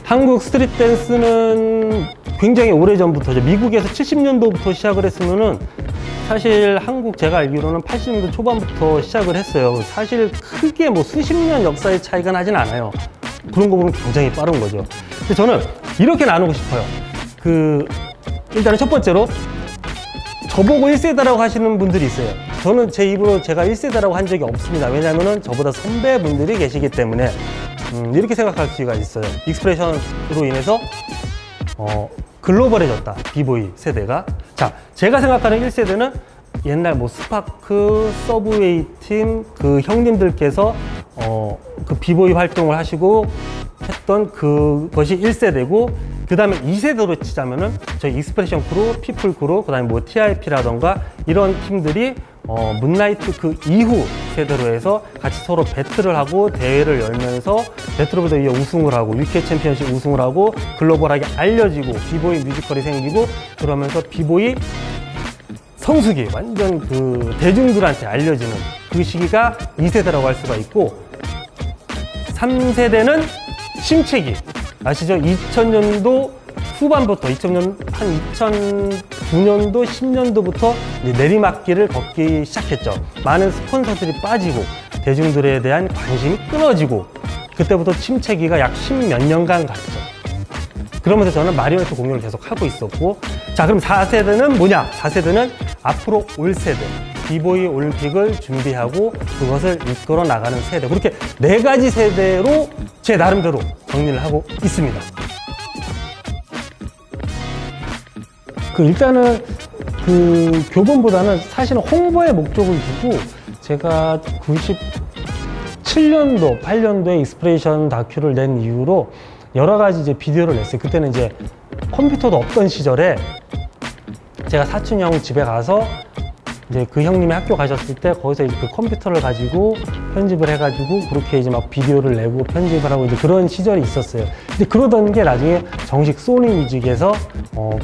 한국 스트릿 댄스는 굉장히 오래전부터, 미국에서 70년도부터 시작을 했으면은 사실 한국 제가 알기로는 80년도 초반부터 시작을 했어요. 사실 크게 뭐 수십 년 역사의 차이가 나진 않아요. 그런 거 보면 굉장히 빠른 거죠. 근데 저는 이렇게 나누고 싶어요. 일단은 첫 번째로 저보고 1세대라고 하시는 분들이 있어요. 저는 제 입으로 제가 1세대라고 한 적이 없습니다. 왜냐면은 저보다 선배분들이 계시기 때문에 이렇게 생각할 수가 있어요. 익스프레션으로 인해서 글로벌해졌다, 비보이 세대가. 자, 제가 생각하는 1세대는 옛날 뭐 스파크, 서브웨이 팀 그 형님들께서 그 비보이 활동을 하시고 했던 그것이 1세대고, 그 다음에 2세대로 치자면은 저희 익스프레션 크루, 피플 크루, 그 다음에 뭐 TIP라던가 이런 팀들이 문나이트 그 이후 세대로 해서 같이 서로 배틀을 하고 대회를 열면서 배틀 오브 더 이어 우승을 하고 UK 챔피언십 우승을 하고 글로벌하게 알려지고 비보이 뮤지컬이 생기고, 그러면서 비보이 성수기 완전 그 대중들한테 알려지는 그 시기가 2세대라고 할 수가 있고, 3세대는 심채기 아시죠? 2000년도 후반부터 2009년도 10년도부터 내리막길을 걷기 시작했죠. 많은 스폰서들이 빠지고 대중들에 대한 관심이 끊어지고, 그때부터 침체기가 약 10몇 년간 갔죠. 그러면서 저는 마리오네트 공연을 계속 하고 있었고, 자, 그럼 4세대는 뭐냐? 4세대는 앞으로 올 세대, 비보이 올림픽을 준비하고 그것을 이끌어 나가는 세대. 그렇게 4가지 세대로 제 나름대로 정리를 하고 있습니다. 일단은 교본보다는 사실은 홍보의 목적을 두고 제가 97년도, 8년도에 익스프레션 다큐를 낸 이후로 여러 가지 이제 비디오를 냈어요. 그때는 이제 컴퓨터도 없던 시절에 제가 사촌 형 집에 가서 이제 그 형님이 학교 가셨을 때 거기서 이제 그 컴퓨터를 가지고 편집을 해가지고 그렇게 이제 막 비디오를 내고 편집을 하고 이제 그런 시절이 있었어요. 근데 그러던 게 나중에 정식 소니 뮤직에서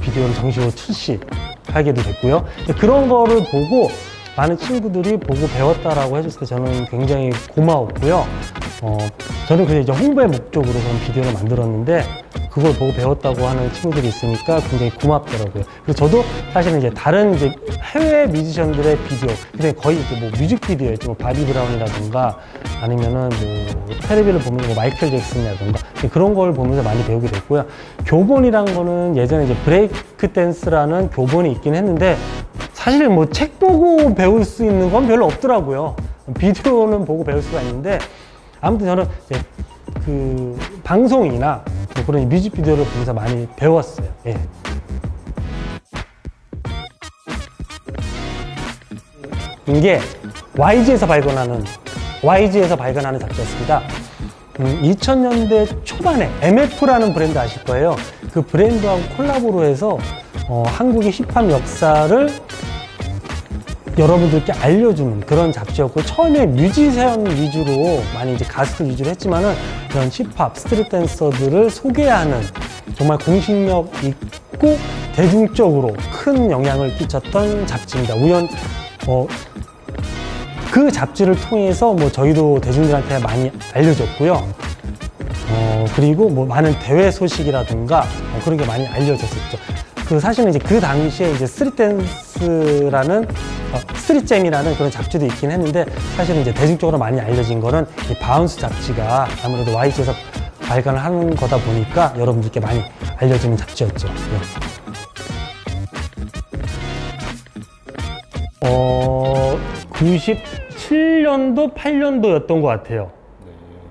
비디오를 정식으로 출시하게도 됐고요. 그런 거를 보고 많은 친구들이 보고 배웠다라고 해줬을 때 저는 굉장히 고마웠고요. 저는 그냥 이제 홍보의 목적으로 그런 비디오를 만들었는데 그걸 보고 배웠다고 하는 친구들이 있으니까 굉장히 고맙더라고요. 그래서 저도 사실은 이제 다른 이제 해외 뮤지션들의 비디오, 근데 거의 이제 뭐 뮤직비디오였죠. 뭐 바비 브라운이라든가 아니면은 뭐 텔레비를 보면 뭐 마이클 잭슨이라든가 그런 걸 보면서 많이 배우게 됐고요. 교본이란 거는 예전에 이제 브레이크 댄스라는 교본이 있긴 했는데 사실 뭐 책 보고 배울 수 있는 건 별로 없더라고요. 비디오는 보고 배울 수가 있는데 아무튼 저는 이제 그 방송이나 뭐 그런 뮤직비디오를 보면서 많이 배웠어요. 예. 이게 YG에서 발간하는 잡지였습니다. 2000년대 초반에 MF라는 브랜드 아실 거예요. 그 브랜드하고 콜라보로 해서 한국의 힙합 역사를 여러분들께 알려주는 그런 잡지였고, 처음에 뮤지션 위주로 많이 이제 가수들 위주로 했지만은 이런 힙합, 스트릿 댄서들을 소개하는 정말 공신력 있고 대중적으로 큰 영향을 끼쳤던 잡지입니다. 그 잡지를 통해서 뭐 저희도 대중들한테 많이 알려졌고요. 그리고 뭐 많은 대회 소식이라든가 그런 게 많이 알려졌었죠. 사실은 이제 그 당시에 이제 스트릿댄스라는 스트릿잼이라는 그런 잡지도 있긴 했는데, 사실은 이제 대중적으로 많이 알려진 거는 이 바운스 잡지가 아무래도 YG에서 발간을 하는 거다 보니까 여러분들께 많이 알려지는 잡지였죠. 네. 97년도, 8년도였던 것 같아요.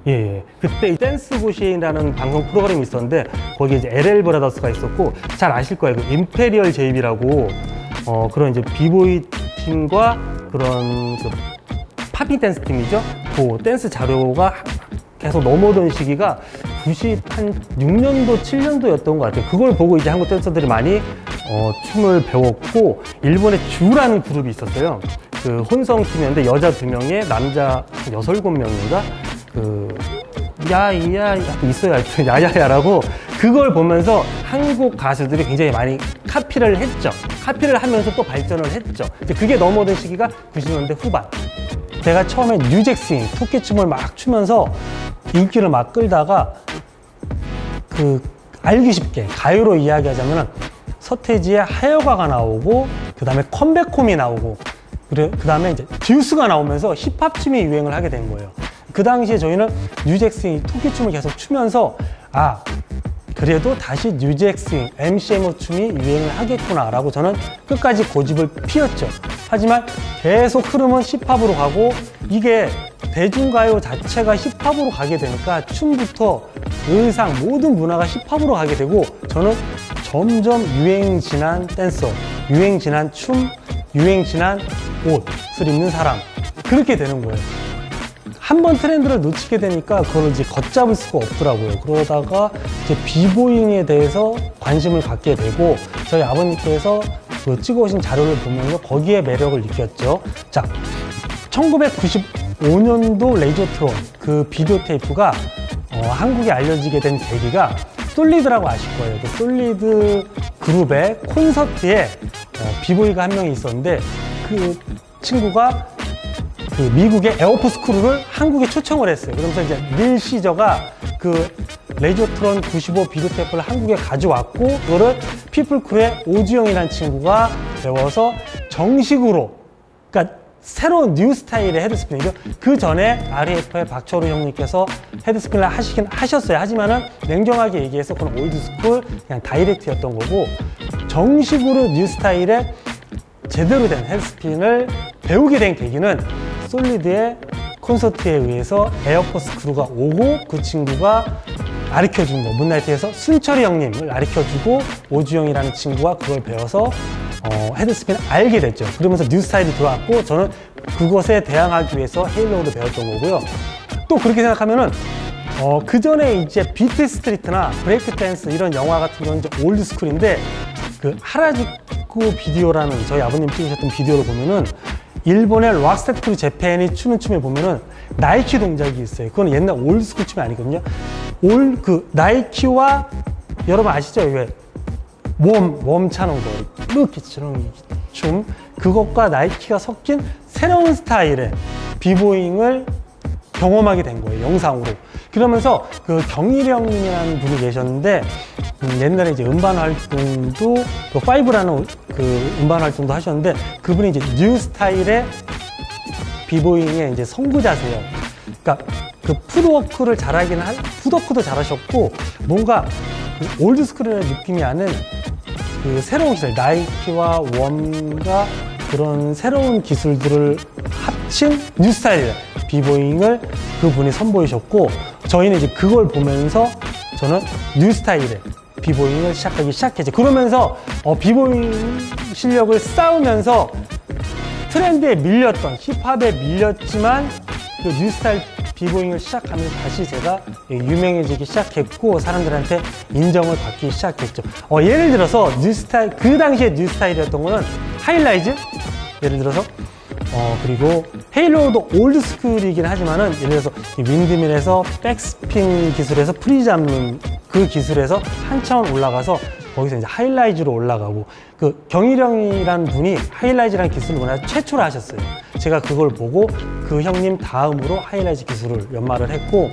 예. 그때 댄스고시라는 방송 프로그램이 있었는데 거기에 이제 LL 브라더스가 있었고, 잘 아실 거예요. 그 임페리얼 JB라고 그런 이제 비보이 팀과 그런 그 팝핑 댄스 팀이죠. 그 댄스 자료가 계속 넘어오던 시기가 96년도, 7년도였던 것 같아요. 그걸 보고 이제 한국 댄서들이 많이 춤을 배웠고, 일본의 주라는 그룹이 있었어요. 그 혼성 팀이었는데 여자 2명에 남자 6, 7명인가? 야이야 있어요. 하여튼 야야야라고, 그걸 보면서 한국 가수들이 굉장히 많이 카피를 했죠. 카피를 하면서 또 발전을 했죠. 그게 넘어오던 시기가 90년대 후반. 제가 처음에 뉴잭스윙, 토끼춤을 막 추면서 인기를 막 끌다가 알기 쉽게 가요로 이야기하자면 서태지의 하여가가 나오고 그 다음에 컴백홈이 나오고 그 다음에 이제 듀스가 나오면서 힙합춤이 유행을 하게 된 거예요. 그 당시에 저희는 뉴잭스윙 토끼춤을 계속 추면서 그래도 다시 뉴잭스윙 MCMO 춤이 유행을 하겠구나 라고 저는 끝까지 고집을 피웠죠. 하지만 계속 흐름은 힙합으로 가고 이게 대중가요 자체가 힙합으로 가게 되니까 춤부터 의상 모든 문화가 힙합으로 가게 되고 저는 점점 유행 지난 댄서, 유행 지난 춤, 유행 지난 옷을 입는 사람 그렇게 되는 거예요. 한번 트렌드를 놓치게 되니까 그걸 이제 걷잡을 수가 없더라고요. 그러다가 이제 비보잉에 대해서 관심을 갖게 되고 저희 아버님께서 그 찍어오신 자료를 보면서 거기에 매력을 느꼈죠. 자, 1995년도 레이저트론 그 비디오 테이프가 한국에 알려지게 된 계기가 솔리드라고 아실 거예요. 그 솔리드 그룹의 콘서트에 비보이가 한 명이 있었는데 그 친구가 그 미국의 에어포스 크루를 한국에 초청을 했어요. 그러면서 이제 닐 시저가 그 레이저트론 95 비디오 테이프를 한국에 가져왔고 그거를 피플 크루의 오주영이라는 친구가 배워서 정식으로 그러니까 새로운 뉴 스타일의 헤드스핀이죠. 그 전에 REF의 박철우 형님께서 헤드스핀을 하시긴 하셨어요. 하지만은 냉정하게 얘기해서 그건 올드스쿨 그냥 다이렉트였던 거고 정식으로 뉴 스타일의 제대로 된 헤드스핀을 배우게 된 계기는 솔리드의 콘서트에 의해서 에어포스 크루가 오고 그 친구가 가르쳐준 거 문나이트에서 순철이 형님을 가르쳐주고 오주영이라는 친구가 그걸 배워서 헤드스핀을 알게 됐죠. 그러면서 뉴 스타일이 들어왔고 저는 그것에 대항하기 위해서 헤일로우를 배웠던 거고요. 또 그렇게 생각하면은 그 전에 이제 비트 스트리트나 브레이크 댄스 이런 영화 같은 경우는 이제 올드 스쿨인데 그 하라주쿠 비디오라는 저희 아버님 찍으셨던 비디오를 보면은 일본의 락스테드 크루 재팬이 추는 춤에 보면은 나이키 동작이 있어요. 그건 옛날 올드 스쿨 춤이 아니거든요. 나이키와 여러분 아시죠? 왜 웜 차는 거 이렇게 추는 춤 그것과 나이키가 섞인 새로운 스타일의 비보잉을 경험하게 된 거예요. 영상으로. 그러면서 그 경일형님이라는 분이 계셨는데 옛날에 이제 음반 활동도 그 5라는 그 음반 활동도 하셨는데 그분이 이제 뉴 스타일의 비보잉의 이제 선구자세요. 그러니까 그 푸드워크를 푸드워크도 잘하셨고 뭔가 그 올드스쿨의 느낌이 아닌 그 새로운 기술, 나이키와 웜과 그런 새로운 기술들을 합친 뉴 스타일 비보잉을 그분이 선보이셨고 저희는 이제 그걸 보면서 저는 뉴 스타일의 비보잉을 시작하기 시작했죠. 그러면서 비보잉 실력을 쌓으면서 트렌드에 밀렸던 힙합에 밀렸지만 그 뉴 스타일 비보잉을 시작하면서 다시 제가 유명해지기 시작했고 사람들한테 인정을 받기 시작했죠. 예를 들어서 뉴 스타일 그 당시에 뉴 스타일이었던 거는 하이라이즈 예를 들어서 그리고 헤일로우도 올드스쿨이긴 하지만은 예를 들어서 윈드밀에서 백스핀 기술에서 프리 잡는 그 기술에서 한 차원 올라가서 거기서 이제 하이라이즈로 올라가고 그 경일형이라는 분이 하이라이즈라는 기술을 우리나라 최초로 하셨어요. 제가 그걸 보고 그 형님 다음으로 하이라이즈 기술을 연마를 했고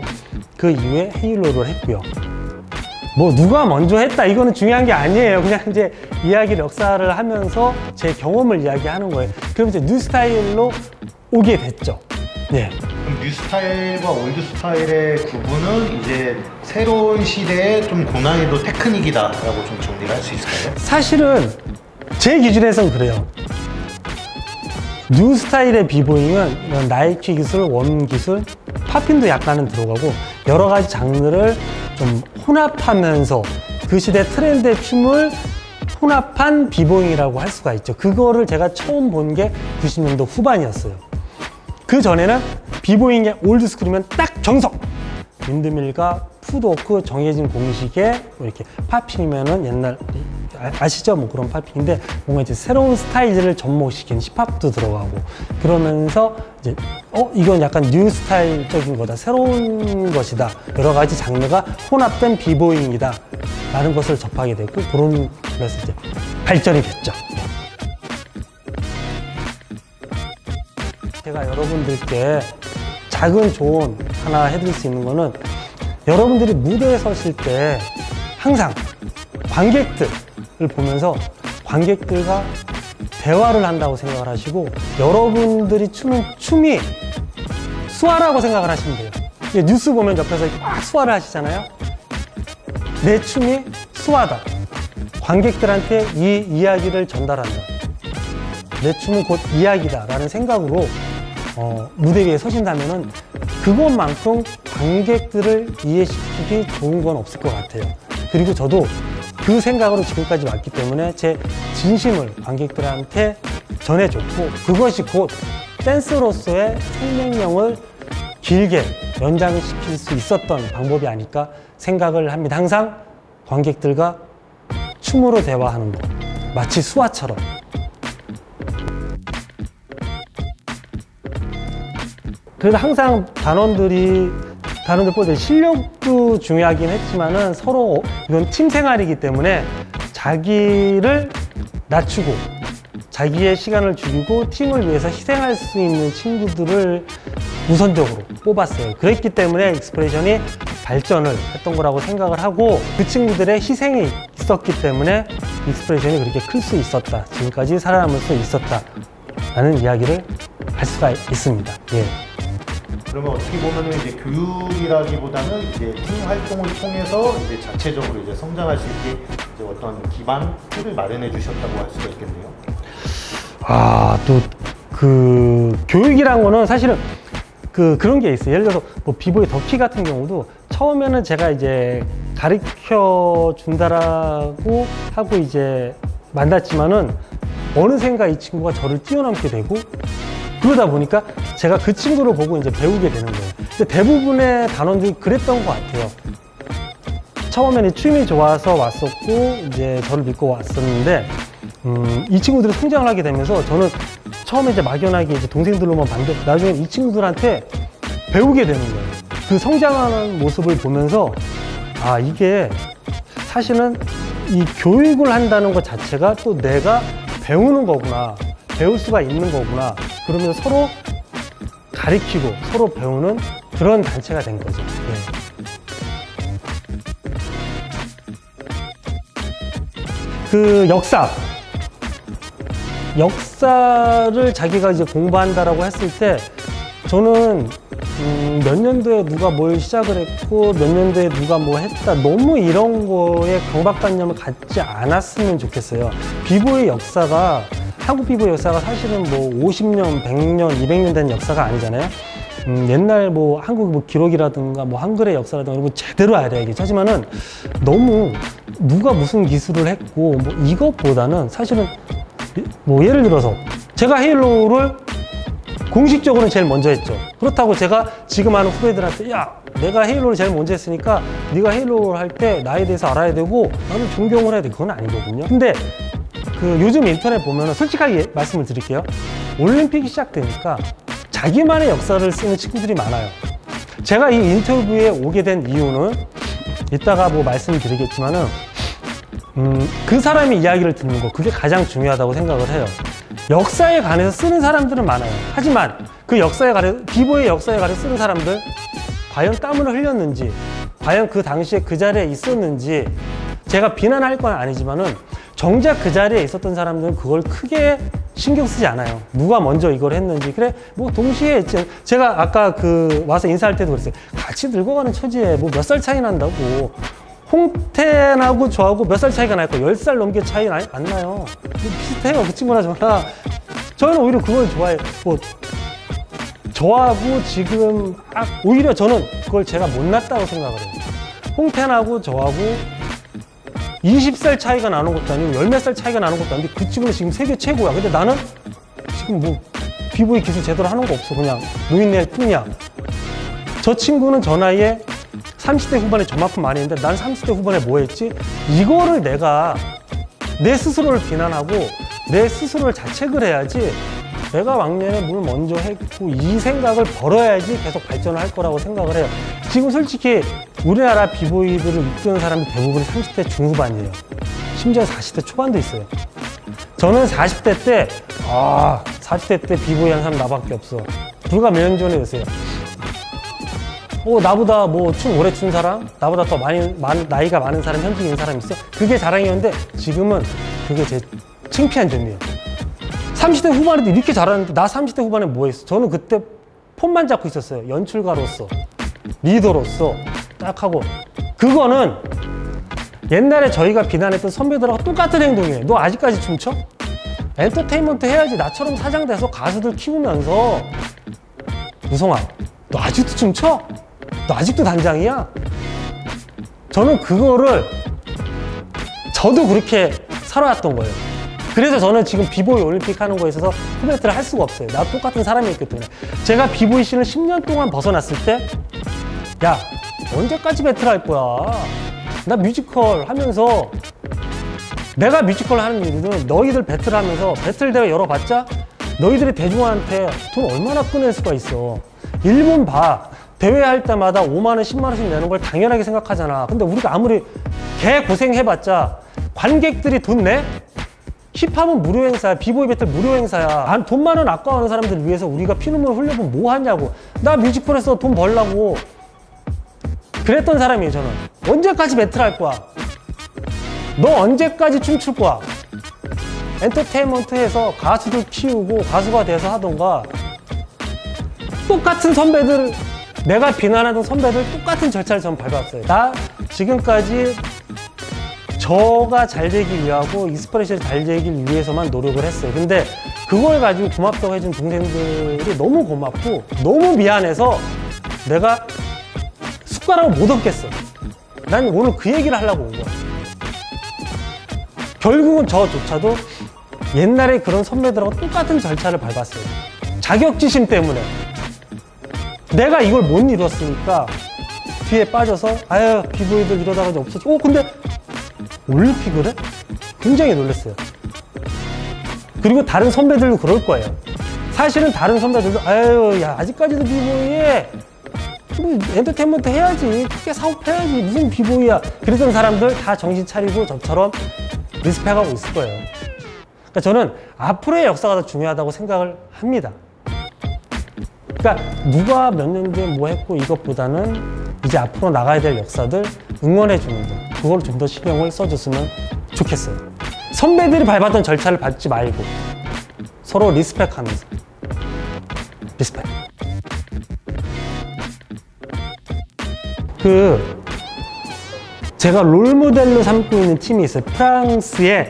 그 이후에 헤일로우를 했고요. 뭐 누가 먼저 했다 이거는 중요한 게 아니에요. 그냥 이제 이야기를 역사를 하면서 제 경험을 이야기하는 거예요. 그럼 이제 뉴 스타일로 오게 됐죠. 네. 그럼 뉴 스타일과 올드 스타일의 구분은 이제 새로운 시대의 좀 고난이도 테크닉이다라고 좀 정리를 할 수 있을까요? 사실은 제 기준에서는 그래요. 뉴 스타일의 비보잉은 이런 나이키 기술, 웜 기술, 팝핀도 약간은 들어가고 여러 가지 장르를 좀 혼합하면서 그 시대 트렌드의 춤을 혼합한 비보잉이라고 할 수가 있죠. 그거를 제가 처음 본 게 90년도 후반이었어요. 그 전에는 비보잉의 올드스쿨이면 딱 정석! 윈드밀과 푸드워크 정해진 공식에 이렇게 팝핑이면은 옛날 아시죠? 뭐 그런 팝핑인데 뭔가 이제 새로운 스타일을 접목시킨 힙합도 들어가고 그러면서 이제 이건 약간 뉴 스타일적인 거다. 새로운 것이다. 여러 가지 장르가 혼합된 비보잉이다. 라는 것을 접하게 되고 그런 그래서 이제 발전이 됐죠. 제가 여러분들께 작은 조언 하나 해드릴 수 있는 거는 여러분들이 무대에 서실 때 항상 관객들을 보면서 관객들과 대화를 한다고 생각을 하시고 여러분들이 추는 춤이 수화라고 생각을 하시면 돼요. 뉴스 보면 옆에서 막 수화를 하시잖아요. 내 춤이 수화다. 관객들한테 이 이야기를 전달한다. 내 춤은 곧 이야기다 라는 생각으로 무대 위에 서신다면은 그것만큼 관객들을 이해시키기 좋은 건 없을 것 같아요. 그리고 저도 그 생각으로 지금까지 왔기 때문에 제 진심을 관객들한테 전해줬고 그것이 곧 댄스로서의 생명력을 길게 연장시킬 수 있었던 방법이 아닐까 생각을 합니다. 항상 관객들과 춤으로 대화하는 것, 마치 수화처럼. 그래서 항상 단원들 볼 때 실력도 중요하긴 했지만은 서로 이건 팀 생활이기 때문에 자기를 낮추고 자기의 시간을 줄이고 팀을 위해서 희생할 수 있는 친구들을 우선적으로 뽑았어요. 그랬기 때문에 익스프레션이 발전을 했던 거라고 생각을 하고 그 친구들의 희생이 있었기 때문에 익스프레션이 그렇게 클 수 있었다. 지금까지 살아남을 수 있었다. 라는 이야기를 할 수가 있습니다. 예. 그러면 어떻게 보면은 이제 교육이라기보다는 이제 팀 활동을 통해서 이제 자체적으로 이제 성장할 수 있게 이제 어떤 기반 틀을 마련해 주셨다고 할 수가 있겠네요. 또 그 교육이란 거는 사실은 그런 게 있어요. 예를 들어서 뭐 비보이 덕키 같은 경우도 처음에는 제가 이제 가르쳐 준다라고 하고 이제 만났지만은 어느샌가 이 친구가 저를 뛰어넘게 되고 그러다 보니까 제가 그 친구를 보고 이제 배우게 되는 거예요. 근데 대부분의 단원들이 그랬던 것 같아요. 처음에는 춤이 좋아서 왔었고 이제 저를 믿고 왔었는데 이 친구들이 성장을 하게 되면서 저는 처음에 이제 막연하게 이제 동생들로만 봤는데 나중에 이 친구들한테 배우게 되는 거예요. 그 성장하는 모습을 보면서 이게 사실은 이 교육을 한다는 것 자체가 또 내가 배우는 거구나, 배울 수가 있는 거구나. 그러면서 서로 가리키고 서로 배우는 그런 단체가 된 거죠. 예. 그 역사를 자기가 이제 공부한다라고 했을 때 저는 몇 년도에 누가 뭘 시작을 했고 몇 년도에 누가 뭐 했다 너무 이런 거에 강박관념을 갖지 않았으면 좋겠어요. 비보의 역사가 한국 비보의 역사가 사실은 뭐 50년, 100년, 200년 된 역사가 아니잖아요. 옛날 뭐 한국 뭐 기록이라든가 뭐 한글의 역사라든가 이런 거 제대로 알아야겠죠. 하지만은 너무 누가 무슨 기술을 했고 뭐 이것보다는 사실은 뭐 예를 들어서 제가 헤일로우를 공식적으로는 제일 먼저 했죠. 그렇다고 제가 지금 하는 후배들한테 야 내가 헤일로우를 제일 먼저 했으니까 네가 헤일로우를 할 때 나에 대해서 알아야 되고 나는 존경을 해야 돼. 그건 아니거든요. 근데 그 요즘 인터넷 보면 솔직하게 말씀을 드릴게요. 올림픽이 시작되니까 자기만의 역사를 쓰는 친구들이 많아요. 제가 이 인터뷰에 오게 된 이유는 이따가 뭐 말씀드리겠지만은 그 사람의 이야기를 듣는 거 그게 가장 중요하다고 생각을 해요. 역사에 관해서 쓰는 사람들은 많아요. 하지만 그 역사에 관해서 비보의 역사에 관해서 쓰는 사람들 과연 땀을 흘렸는지 과연 그 당시에 그 자리에 있었는지 제가 비난할 건 아니지만은 정작 그 자리에 있었던 사람들은 그걸 크게 신경 쓰지 않아요. 누가 먼저 이걸 했는지. 그래, 뭐 동시에 했지. 제가 아까 그 와서 인사할 때도 그랬어요. 같이 늙어가는 처지에 뭐 몇 살 차이 난다고. 홍텐하고 저하고 몇 살 차이가 날거 10살 넘게 차이 안 나요. 비슷해요. 그 친구나 저나. 저는 오히려 그걸 좋아해요. 뭐 저하고 지금 오히려 저는 그걸 제가 못났다고 생각을 해요. 홍텐하고 저하고 20살 차이가 나는 것도 아니고 10몇 살 차이가 나는 것도 아닌데 그 친구는 지금 세계 최고야. 근데 나는 지금 뭐 비보이 기술 제대로 하는 거 없어. 그냥 노인네 뿐이야. 저 친구는 저 나이에 30대 후반에 저만큼 많이 했는데 난 30대 후반에 뭐 했지? 이거를 내가 내 스스로를 비난하고 내 스스로를 자책을 해야지 내가 왕년에 뭘 먼저 했고 이 생각을 벌어야지 계속 발전을 할 거라고 생각을 해요. 지금 솔직히 우리나라 비보이들을 이끄는 사람들 대부분 30대 중후반이에요. 심지어 40대 초반도 있어요. 저는 40대 때 40대 때 비보이 한 사람 나밖에 없어. 불과 몇 년 전에 였어요. 나보다 뭐 춤 오래 춘 사람, 나보다 더 나이가 많은 사람, 현직인 사람 있어? 그게 자랑이었는데 지금은 그게 제 창피한 점이에요. 30대 후반에도 이렇게 잘하는데 나 30대 후반에 뭐 했어? 저는 그때 폰만 잡고 있었어요. 연출가로서, 리더로서 딱 하고. 그거는 옛날에 저희가 비난했던 선배들하고 똑같은 행동이에요. 너 아직까지 춤춰? 엔터테인먼트 해야지. 나처럼 사장 돼서 가수들 키우면서. 우성아, 너 아직도 춤춰? 너 아직도 단장이야? 저는 그거를 저도 그렇게 살아왔던 거예요. 그래서 저는 지금 비보이 올림픽 하는 거에 있어서 코멘트를 할 수가 없어요. 나 똑같은 사람이었기 때문에. 제가 비보이 씬을 10년 동안 벗어났을 때, 야, 언제까지 배틀할 거야? 나 뮤지컬 하면서, 내가 뮤지컬 하는 이유는 너희들 배틀하면서 배틀 대회 열어봤자 너희들이 대중한테 돈 얼마나 꺼낼 수가 있어. 일본 봐. 대회할 때마다 5만 원, 10만 원씩 내는 걸 당연하게 생각하잖아. 근데 우리가 아무리 개 고생해봤자 관객들이 돈 내? 힙합은 무료 행사야. 비보이 배틀 무료 행사야. 돈만 원 아까워하는 사람들을 위해서 우리가 피눈물 흘려보면 뭐 하냐고. 나 뮤지컬에서 돈 벌라고 그랬던 사람이에요. 저는 언제까지 배틀할 거야? 너 언제까지 춤출 거야? 엔터테인먼트에서 가수들 키우고 가수가 돼서 하던가. 똑같은 선배들, 내가 비난하던 선배들 똑같은 절차를 전 밟았어요. 나 지금까지 저가 잘 되기 위하고 이스프레시를 잘 되기 위해서만 노력을 했어요. 근데 그걸 가지고 고맙다고 해준 동생들이 너무 고맙고 너무 미안해서 내가 숟가락을 못 얹겠어. 난 오늘 그 얘기를 하려고 온 거야. 결국은 저조차도 옛날에 그런 선배들하고 똑같은 절차를 밟았어요. 자격지심 때문에. 내가 이걸 못 이뤘으니까 뒤에 빠져서 아유 비보이들 이러다가 이제 없어져. 근데 올림픽을 해? 굉장히 놀랐어요. 그리고 다른 선배들도 그럴 거예요. 사실은 다른 선배들도 아유 야 아직까지도 비보이에 뭐 엔터테인먼트 해야지, 크게 사업해야지, 무슨 비보이야. 그랬던 사람들 다 정신 차리고 저처럼 리스펙하고 있을 거예요. 그러니까 저는 앞으로의 역사가 더 중요하다고 생각을 합니다. 그러니까 누가 몇 년 뒤에 뭐 했고 이것보다는 이제 앞으로 나가야 될 역사들 응원해 주는 거, 그걸 좀 더 신경을 써줬으면 좋겠어요. 선배들이 밟았던 절차를 밟지 말고 서로 리스펙하면서. 리스펙. 제가 롤모델로 삼고 있는 팀이 있어요. 프랑스의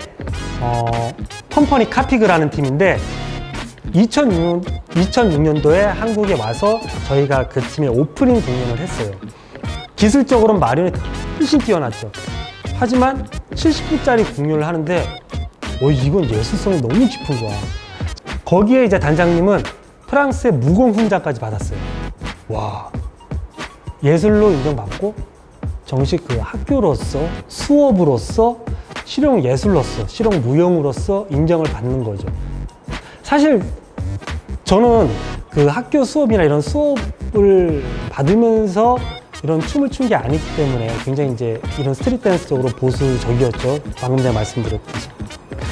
컴퍼니 카피그라는 팀인데 2006년도에 한국에 와서 저희가 그 팀의 오프닝 공연을 했어요. 기술적으로는 마리오네트가 훨씬 뛰어났죠. 하지만 70분짜리 공연을 하는데 이건 예술성이 너무 깊은 거야. 거기에 이제 단장님은 프랑스의 무공훈장까지 받았어요. 와, 예술로 인정받고 정식 그 학교로서, 수업으로서, 실용 예술로서, 실용 무용으로서 인정을 받는 거죠. 사실 저는 그 학교 수업이나 이런 수업을 받으면서 이런 춤을 춘 게 아니기 때문에 굉장히 이제 이런 스트릿 댄스 쪽으로 보수적이었죠. 방금 전에 말씀드렸듯이.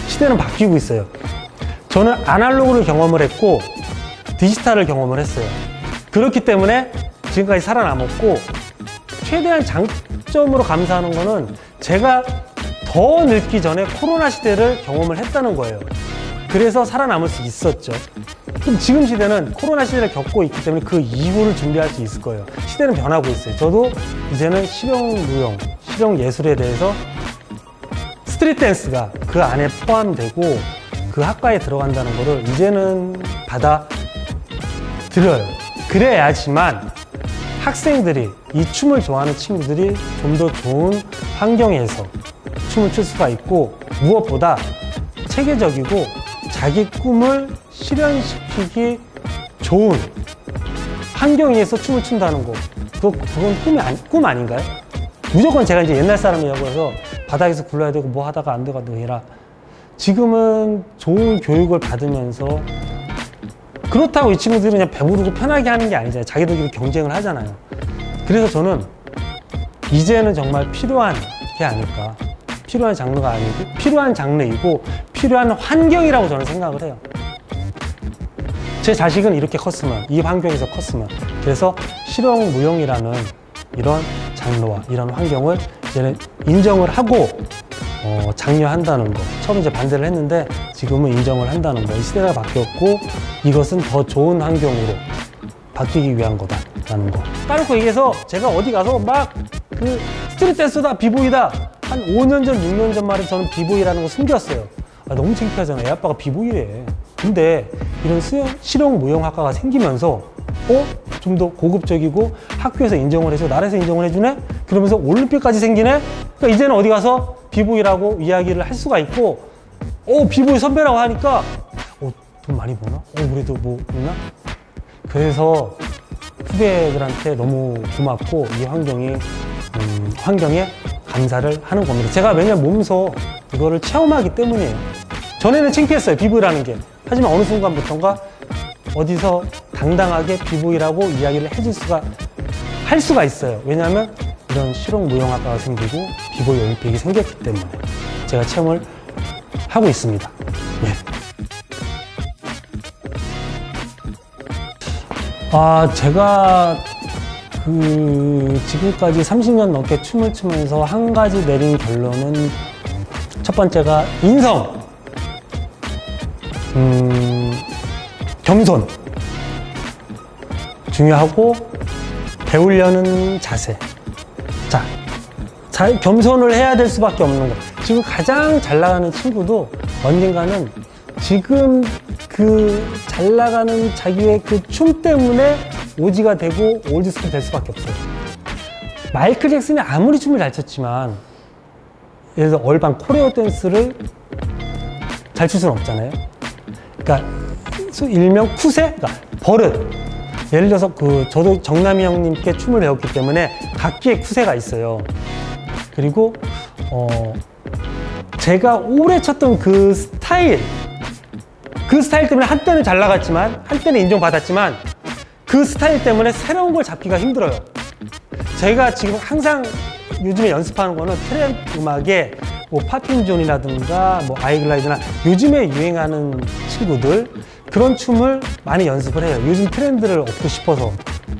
시대는 바뀌고 있어요. 저는 아날로그를 경험을 했고 디지털을 경험을 했어요. 그렇기 때문에 지금까지 살아남았고, 최대한 장점으로 감사하는 거는 제가 더 늙기 전에 코로나 시대를 경험을 했다는 거예요. 그래서 살아남을 수 있었죠. 그럼 지금 시대는 코로나 시대를 겪고 있기 때문에 그 이후를 준비할 수 있을 거예요. 시대는 변하고 있어요. 저도 이제는 실용무용, 실용예술에 대해서 스트릿 댄스가 그 안에 포함되고 그 학과에 들어간다는 거를 이제는 받아들여요. 그래야지만 학생들이, 이 춤을 좋아하는 친구들이 좀 더 좋은 환경에서 춤을 출 수가 있고, 무엇보다 체계적이고 자기 꿈을 실현시키기 좋은 환경에서 춤을 춘다는 거, 그건 꿈 아닌가요? 무조건 제가 이제 옛날 사람이라고 해서 바닥에서 굴러야 되고 뭐 하다가 안 되고 아니라, 지금은 좋은 교육을 받으면서, 그렇다고 이 친구들이 그냥 배부르고 편하게 하는 게 아니잖아요. 자기들끼리 경쟁을 하잖아요. 그래서 저는 이제는 정말 필요한 게 아닐까. 필요한 장르가 아니고 필요한 장르이고 필요한 환경이라고 저는 생각을 해요. 제 자식은 이렇게 컸으면, 이 환경에서 컸으면. 그래서 실용무용이라는 이런 장르와 이런 환경을 이제는 인정을 하고 장려한다는 거. 처음 이제 반대를 했는데 지금은 인정을 한다는 거. 이 시대가 바뀌었고 이것은 더 좋은 환경으로 바뀌기 위한 거다라는 거. 까놓고 얘기해서 제가 어디 가서 막 그 스트릿 댄서다, 비보이다. 한 5년 전, 6년 전만 해도 저는 비보이라는 거 숨겼어요. 너무 창피하잖아요. 애 아빠가 비보이래. 근데 이런 실용무용학과가 생기면서 좀 더 고급적이고 학교에서 인정을 해줘, 나라에서 인정을 해주네? 그러면서 올림픽까지 생기네? 그러니까 이제는 어디 가서 비보이라고 이야기를 할 수가 있고 비보이 선배라고 하니까 돈 많이 버나? 그래도 뭐 있나? 그래서 후배들한테 너무 고맙고 이 환경에 감사를 하는 겁니다. 제가 매년 몸소 이거를 체험하기 때문이에요. 전에는 창피했어요, 비보이라는 게. 하지만 어느 순간부터인가 어디서 당당하게 비보이라고 이야기를 할 수가 있어요. 왜냐하면 이런 실용무용학과가 생기고 비보이 올림픽이 생겼기 때문에 제가 체험을 하고 있습니다. 제가 지금까지 30년 넘게 춤을 추면서 한 가지 내린 결론은 첫 번째가 인성, 겸손 중요하고 배우려는 자세. 겸손을 해야 될 수밖에 없는 거. 지금 가장 잘 나가는 친구도 언젠가는 지금 그 잘 나가는 자기의 그 춤 때문에 오지가 되고 올드스쿨이 될 수밖에 없어요. 마이클 잭슨이 아무리 춤을 잘 췄지만 예를 들어 얼반 코레오 댄스를 잘 출 수는 없잖아요. 그러니까 일명 쿠세, 그러니까 버릇. 예를 들어서 저도 정남이 형님께 춤을 배웠기 때문에 각기의 쿠세가 있어요. 그리고 제가 오래 췄던 그 스타일 때문에 한때는 잘 나갔지만 한때는 인정받았지만 그 스타일 때문에 새로운 걸 잡기가 힘들어요. 제가 지금 항상 요즘에 연습하는 거는 트랩 음악에 뭐 팝핀존이라든가 뭐 아이글라이드나 요즘에 유행하는 친구들 그런 춤을 많이 연습을 해요. 요즘 트렌드를 얻고 싶어서.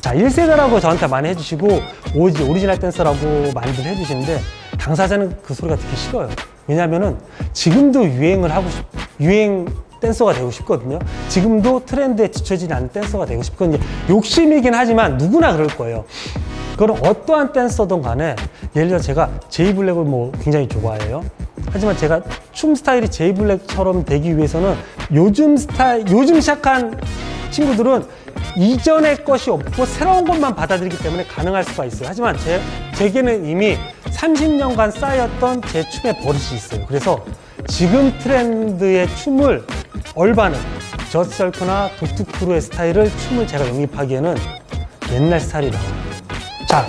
1세대라고 저한테 많이 해주시고 오리지널 댄서라고 많이들 해주시는데 당사자는 그 소리가 듣기 싫어요. 왜냐면은 지금도 유행 댄서가 되고 싶거든요. 지금도 트렌드에 뒤처지지 않는 댄서가 되고 싶거든요. 욕심이긴 하지만 누구나 그럴 거예요. 그건 어떠한 댄서든 간에 예를 들어 제가 제이블랙을 굉장히 좋아해요. 하지만 제가 춤 스타일이 제이블랙처럼 되기 위해서는 요즘 시작한 친구들은 이전의 것이 없고 새로운 것만 받아들이기 때문에 가능할 수가 있어요. 하지만 제게는 이미 30년간 쌓였던 제 춤의 버릇이 있어요. 그래서 지금 트렌드의 춤을 얼반은 저스트셀크나 독특크루의 스타일을 춤을 제가 영입하기에는 옛날 스타일이 나와요.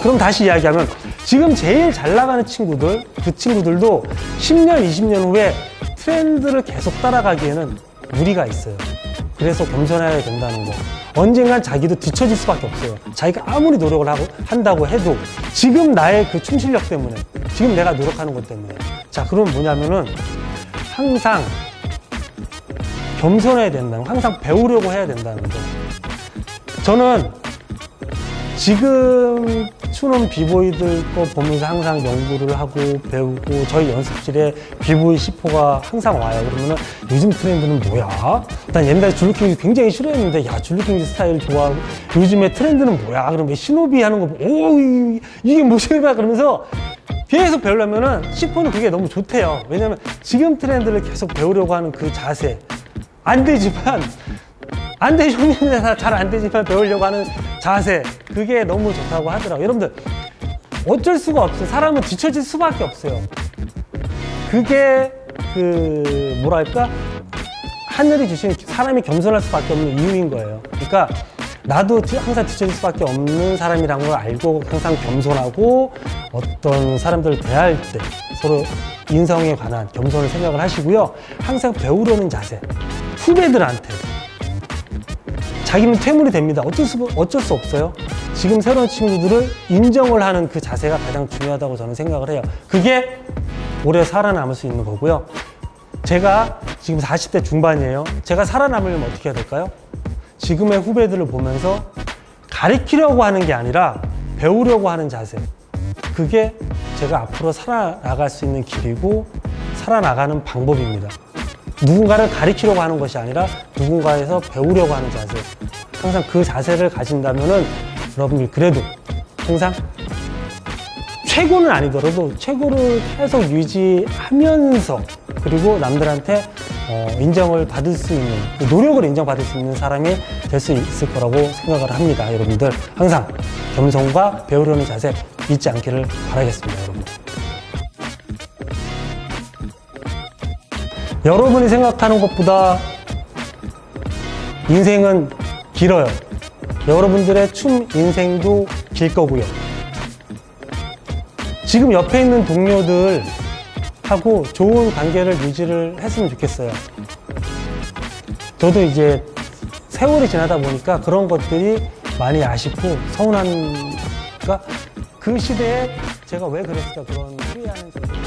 그럼 다시 이야기하면 지금 제일 잘 나가는 친구들, 그 친구들도 10년, 20년 후에 트렌드를 계속 따라가기에는 무리가 있어요. 그래서 겸손해야 된다는 거. 언젠간 자기도 뒤처질 수밖에 없어요. 자기가 아무리 노력을 한다고 해도 지금 나의 그 춤 실력 때문에, 지금 내가 노력하는 것 때문에. 그럼 뭐냐면은 항상 겸손해야 된다는 거, 항상 배우려고 해야 된다는 거. 저는 지금 추는 비보이들 거 보면서 항상 연구를 하고 배우고 저희 연습실에 비보이 시포가 항상 와요. 그러면은 요즘 트렌드는 뭐야? 난 옛날에 줄리킹즈 굉장히 싫어했는데 줄리킹즈 스타일 좋아하고 요즘에 트렌드는 뭐야? 그러면 시노비 하는 거 보고 이게 무엇이야? 그러면서 계속 배우려면은 시포는 그게 너무 좋대요. 왜냐면 지금 트렌드를 계속 배우려고 하는 그 자세 안 되지만 형님들 다 잘 안 되지만 배우려고 하는 자세 그게 너무 좋다고 하더라고요. 여러분들 어쩔 수가 없어요. 사람은 뒤처질 수밖에 없어요. 그게 하늘이 주신 사람이 겸손할 수밖에 없는 이유인 거예요. 그러니까 나도 항상 뒤처질 수밖에 없는 사람이라는 걸 알고 항상 겸손하고 어떤 사람들을 대할 때 서로 인성에 관한 겸손을 생각을 하시고요. 항상 배우려는 자세. 후배들한테 자기는 퇴물이 됩니다. 어쩔 수 없어요. 지금 새로운 친구들을 인정을 하는 그 자세가 가장 중요하다고 저는 생각을 해요. 그게 오래 살아남을 수 있는 거고요. 제가 지금 40대 중반이에요. 제가 살아남으려면 어떻게 해야 될까요? 지금의 후배들을 보면서 가리키려고 하는 게 아니라 배우려고 하는 자세, 그게 제가 앞으로 살아나갈 수 있는 길이고 살아나가는 방법입니다. 누군가를 가리키려고 하는 것이 아니라 누군가에서 배우려고 하는 자세, 항상 그 자세를 가진다면은 여러분들 그래도 항상 최고는 아니더라도 최고를 계속 유지하면서, 그리고 남들한테 인정을 받을 수 있는, 그 노력을 인정받을 수 있는 사람이 될 수 있을 거라고 생각을 합니다. 여러분들 항상 겸손과 배우려는 자세 잊지 않기를 바라겠습니다. 여러분이 생각하는 것보다 인생은 길어요. 여러분들의 춤 인생도 길 거고요. 지금 옆에 있는 동료들하고 좋은 관계를 유지를 했으면 좋겠어요. 저도 이제 세월이 지나다 보니까 그런 것들이 많이 아쉽고 서운한, 그러니까 그 시대에 제가 왜 그랬을까, 그런 후회하는 점이